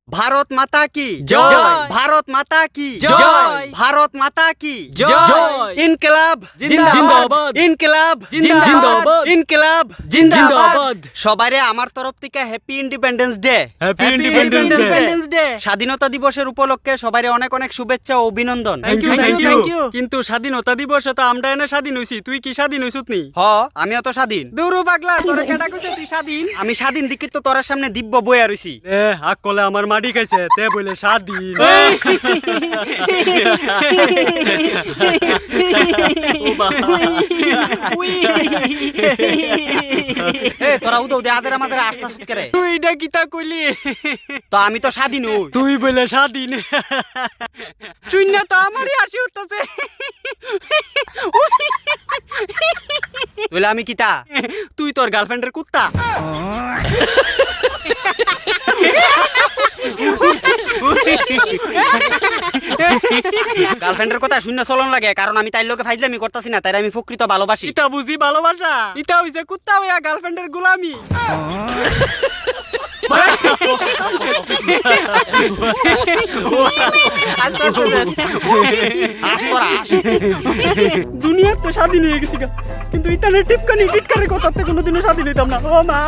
ভারত মাতা কি জয়। ভারত মাতা কি জয়। ভারত মাতা কি জয়। ইনকিলাব জিন্দাবাদ। ইনকিলাব জিন্দাবাদ। ইনকিলাব জিন্দাবাদ। সবাইরে আমার তরফ থেকে happy independence day happy independence day. স্বাধীনতা দিবসের উপলক্ষে সবাইরে অনেক অনেক শুভেচ্ছা ও অভিনন্দন Thank you, thank you. কিন্তু স্বাধীনতা দিবসে তো আমরা এনে স্বাধীন হইছি, তুই কি স্বাধীন হইছত নি? আমিও তো স্বাধীন। দূরু পাগলা তোরে কেডা কইছে তুই স্বাধীন? আমি স্বাধীন দিকে তো তোর সামনে দিব্য বইয়া রইছি। হাক কলে আমার মাটি খাইছে তে বলে স্বাধীন। তোরা উদৌ দে আদের আমাদের আস্থা সুদ করে। তুই এটা কিতা কইলি? তো আমি তো স্বাধীন হই। তুই বলে স্বাধীন। শূন্য তো আমারই হাসি উঠতেছে। বলে আমি কিতা? তুই তোর গার্লফ্রেন্ডের কুত্তা। গার্লফ্রেন্ডের কথা শূন্য চলন লাগে, কারণ আমি তাই লোকে ফাইজলামি করতেছি না, তাই আমি প্রকৃত ভালোবাসি। ইটা বুঝি ভালোবাসা? ইটা হইছে কুত্তা হইয়া গার্লফ্রেন্ডের গোলামি। দুনিয়ার তো স্বাধীন হয়ে গেছি, কিন্তু ইতানের টিপকানি টিটকারের কথাতে কোনোদিনও স্বাধীন হইতাম না। ও মা।